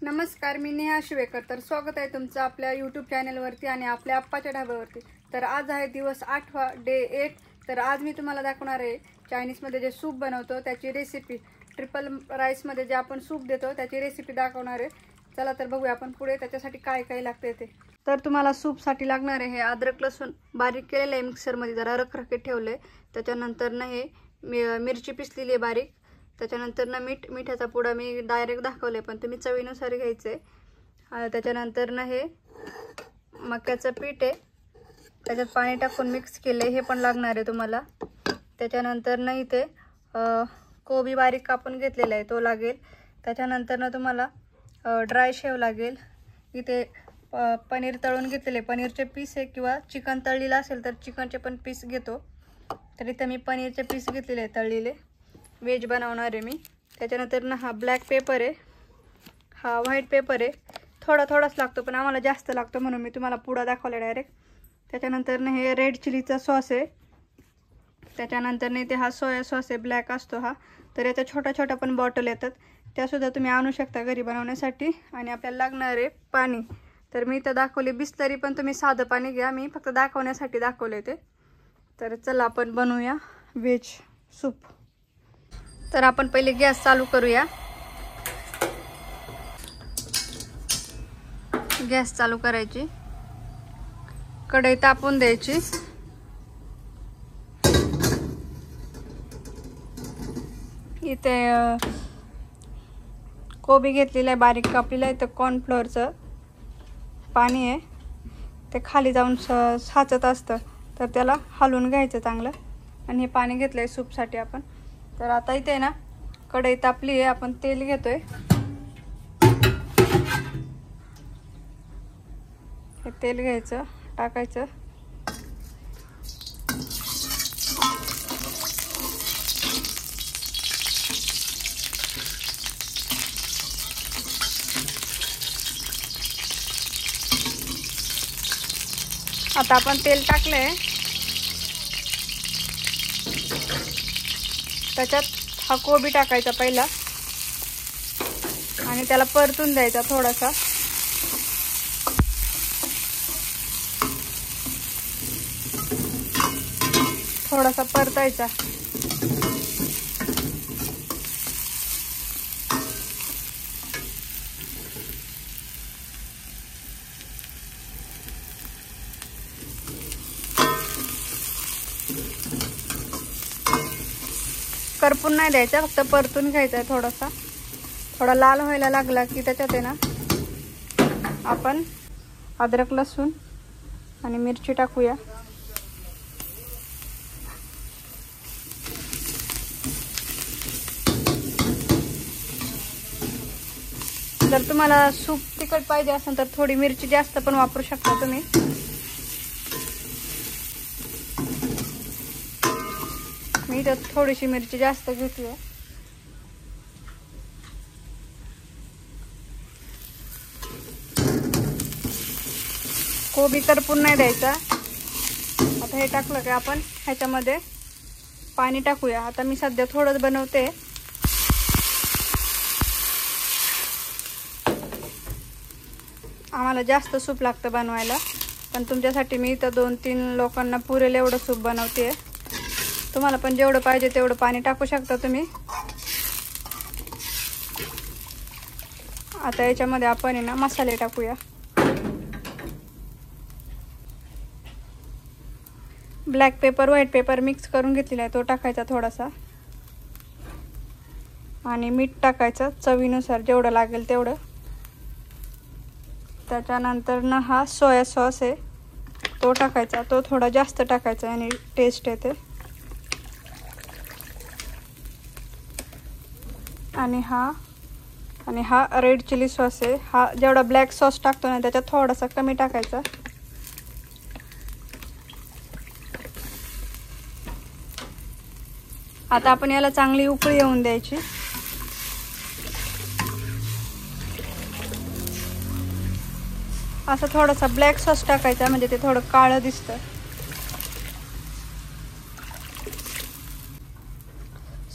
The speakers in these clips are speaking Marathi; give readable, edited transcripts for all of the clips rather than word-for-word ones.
नमस्कार, मी नेहा शिवेकर. तर स्वागत आहे तुमचं आपल्या यूट्यूब चॅनलवरती आणि आपल्या आप्पाच्या ढाब्यावरती. तर आज आहे दिवस 8वा, डे 8. तर आज मी तुम्हाला दाखवणार आहे चायनीजमध्ये जे सूप बनवतो त्याची रेसिपी. ट्रिपल राईसमध्ये जे आपण सूप देतो त्याची रेसिपी दाखवणार आहे. चला तर बघूया आपण पुढे त्याच्यासाठी काय काय लागते ते. तर तुम्हाला सूपसाठी लागणार आहे हे अद्रक लसूण बारीक केलेलं आहे, मिक्सरमध्ये जरा रखरखीत ठेवले. त्याच्यानंतर ना हे मिरची पिसलेली आहे बारीक. त्याच्यानंतर ना मिठाचा पुडा मी डायरेक्ट दाखवले, पण तुम्ही चवीनुसार घ्यायचे. त्याच्यानंतर ना हे मक्याचं पीठ आहे, त्याच्यात पाणी टाकून मिक्स केले, हे पण लागणार आहे तुम्हाला. त्याच्यानंतर ना इथे कोबी बारीक कापून घेतलेला आहे तो लागेल. त्याच्यानंतर ना तुम्हाला ड्राय शेव लागेल. इथे पनीर तळून घेतलेले, पनीरचे पीस आहे किंवा चिकन तळलेलं असेल तर चिकनचे पण पीस घेतो. तर इथे मी पनीरचे पीस घेतलेले आहे तळलेले, व्हेज बनवणार आहे मी. त्याच्यानंतर ना हा ब्लॅक पेपर आहे, हा व्हाईट पेपर आहे. थोडाच लागतो, पण आम्हाला जास्त लागतो म्हणून मी तुम्हाला पुडा दाखवला डायरेक्ट. त्याच्यानंतर ना हे रेड चिलीचा सॉस आहे. त्याच्यानंतर ना इथे हा सोया सॉस आहे, ब्लॅक असतो हा. तर याच्या छोट्या पण बॉटल येतात, त्यासुद्धा तुम्ही आणू शकता घरी बनवण्यासाठी. आणि आपल्याला लागणार आहे पाणी. तर मी इथं दाखवले बिस्लरी, पण तुम्ही साधं पाणी घ्या, मी फक्त दाखवण्यासाठी दाखवले ते. तर चला आपण बनवूया व्हेज सूप. तर आपण पहिले गॅस चालू करूया. गॅस चालू करायची, कढई तापून द्यायची. इथे कोबी घेतलेला आहे बारीक कापलेला आहे. तर कॉर्नफ्लोअरचं पाणी आहे, ते खाली जाऊन साचत असतं, तर त्याला हलवून घ्यायचं चांगलं. आणि हे पाणी घेतलं आहे सूपसाठी आपण. तर आता इथे ना कढई तापली आहे, आपण तेल घेतोय. हे तेल घ्यायचं, टाकायचं. आता आपण तेल टाकलंय, त्याच्यात हा कोबी टाकायचा पहिला आणि त्याला परतून द्यायचा थोडासा. परतायचा. करपून नाही द्यायचा, फक्त परतून घ्यायचा थोडा लाल व्हायला लागला की त्याच्यात आहे ना आपण अद्रक लसूण आणि मिरची टाकूया. जर तुम्हाला सूप तिखट पाहिजे असेल तर थोडी मिरची जास्त पण वापरू शकता तुम्ही. मी तर थोडीशी मिरची जास्त घेतली आहे. कोबी करपून नाही द्यायचा. आता हे टाकलं की आपण ह्याच्यामध्ये पाणी टाकूया. आता मी सध्या थोडंच बनवते. आम्हाला जास्त सूप लागतं बनवायला, पण तुमच्यासाठी मी इथं 2-3 लोकांना पुरेल एवढं सूप बनवते. तुम्हाला पण जेवढं पाहिजे तेवढं पाणी टाकू शकता तुम्ही. आता याच्यामध्ये आपण आहे ना मसाले टाकूया. Black paper white paper mix करून घेतलेला आहे, तो टाकायचा थोडासा. आणि मीठ टाकायचं चवीनुसार, जेवढं लागेल तेवढं. त्याच्यानंतर ना हा सोया सॉस आहे, तो टाकायचा. तो थोडा जास्त टाकायचा आणि टेस्ट येते. आणि हा रेड चिली सॉस आहे. हा जेवढा ब्लॅक सॉस टाकतो ना त्याच्यात थोडासा कमी टाकायचा. आता आपण याला चांगली उकळी येऊन द्यायची. असं थोडासा ब्लॅक सॉस टाकायचा, म्हणजे ते थोडं काळं दिसतं.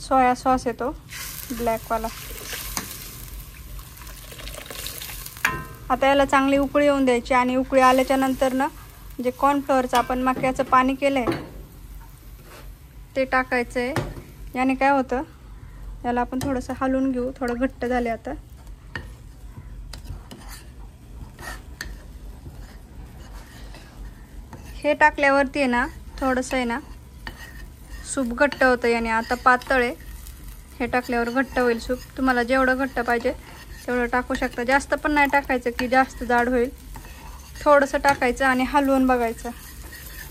सोया सॉस येतो ब्लॅक वाला. आता याला चांगली उकळी येऊन द्यायची आणि उकळी आल्याच्या नंतर ना जे कॉर्नफ्लॉवरचं आपण मक्याचं पाणी केलंय ते टाकायचं आहे. याने काय होतं, याला आपण थोडंसं हलवून घेऊ. थोडं घट्ट झाले आता. हे टाकल्यावरती आहे ना थोडंसं आहे ना सूप घट्ट होतं. याने आता पातळ आहे, हे टाकल्यावर घट्ट होईल सूप. तुम्हाला जेवढं घट्ट पाहिजे तेवढं टाकू शकता. जास्त पण नाही टाकायचं की जास्त जाड होईल. थोडंसं टाकायचं आणि हलवून बघायचं.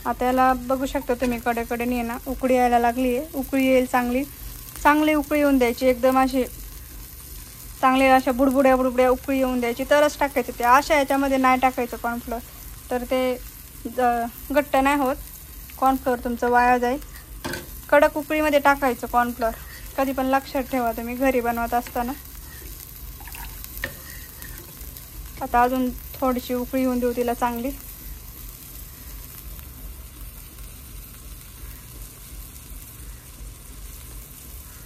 आता याला बघू शकता तुम्ही कडेकडेने ना उकळी यायला लागली आहे. उकळी येईल चांगली उकळी येऊन द्यायची. एकदम अशी चांगली अशा बुडबुड्या उकळी येऊन द्यायची तरच टाकायचं ते. अशा याच्यामध्ये नाही टाकायचं कॉर्नफ्लोअर, तर ते घट्ट नाही होत. कॉर्नफ्लोअर तुमचं वाया जाईल. कडक उकळीमध्ये टाकायचं कॉर्नफ्लोअर. कधी पण लक्षात ठेवा तुम्ही घरी बनवत असताना. आता अजून थोडीशी उकळी येऊन देऊ तिला चांगली.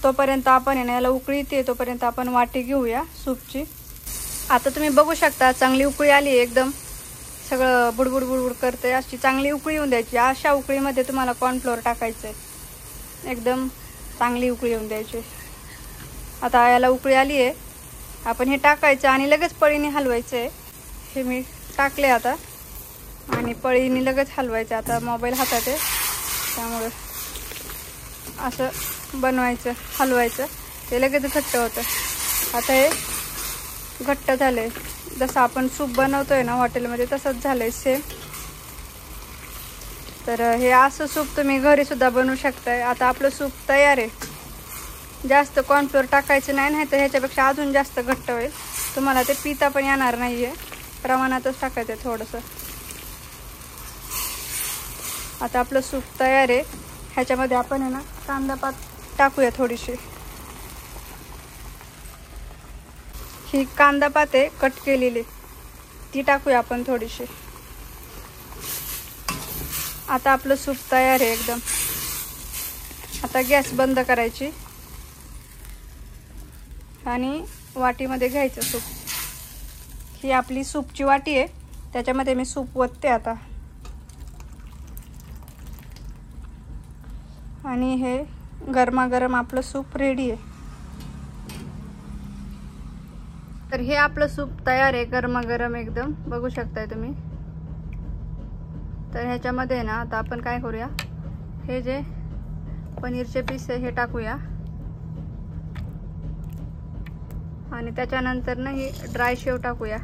तोपर्यंत आपण याला उकळी येते तोपर्यंत आपण वाटी घेऊया सूपची. आता तुम्ही बघू शकता चांगली उकळी आली. एकदम सगळं बुडबुड करते. अशी चांगली उकळी येऊन द्यायची. अशा उकळीमध्ये तुम्हाला कॉर्नफ्लोअर टाकायचं आहे. एकदम चांगली उकळी येऊन द्यायची. आता याला उकळी आली आहे. आपण हे टाकायचं आणि लगेच पळीने हलवायचं आहे. हे मी टाकले आता आणि पळीने लगेच हलवायचं. आता मोबाईल हातात आहे त्यामुळे असं बनवायचं, हलवायचं. ते लगेच घट्ट होतं. आता हे घट्ट झालंय. जसं आपण सूप बनवतोय ना हॉटेलमध्ये तसंच झालंय सेम. तर हे असं सूप तुम्ही घरी सुद्धा बनवू शकताय. आता आपलं सूप तयार आहे. जास्त कॉर्नफ्लोअर टाकायचं नाही तर ह्याच्यापेक्षा अजून जास्त घट्ट होईल. तुम्हाला ते पिता पण येणार नाही आहे. प्रमाणातच टाकायचं आहे थोडंसं. आता आपलं सूप तयार आहे. ह्याच्यामध्ये आपण आहे ना कांदा पात टाकूया थोडीशी. ही कांदा पात आहे कट केलेली, ती टाकूया आपण थोडीशी. आता आपलं सूप तयार आहे एकदम. आता गॅस बंद करायची आणि वाटीमध्ये घ्यायचं सूप. ही आपली सूपची वाटी आहे, त्याच्यामध्ये मी सूप ओतते आता. आणि हे गरमागरम आपलं सूप रेडी आहे. तर हे आपलं सूप तयार आहे गरमागरम एकदम. बघू शकताय तुम्ही. तर ह्याच्यामध्ये ना आता आपण काय करूया, हे जे पनीरचे पीस आहे हे टाकूया आणि त्याच्यानंतर ना ही ड्राय शेव टाकूया.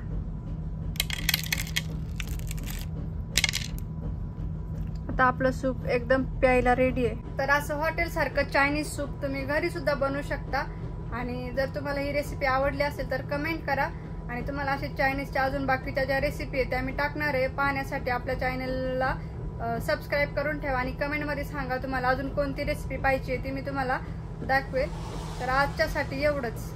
आता आपलं सूप एकदम प्यायला रेडी आहे. तर असं हॉटेल सारखं चायनीज सूप तुम्ही घरी सुद्धा बनवू शकता. आणि जर तुम्हाला ही रेसिपी आवडली असेल तर कमेंट करा. आणि तुम्हाला असे चायनीजच्या अजून बाकीच्या ज्या रेसिपी आहेत त्या मी टाकणार आहे, पाहण्यासाठी आपल्या चॅनलला सबस्क्राईब करून ठेवा. आणि कमेंटमध्ये सांगा तुम्हाला अजून कोणती रेसिपी पाहिजे ती मी तुम्हाला दाखवेल. तर आजच्यासाठी एवढंच.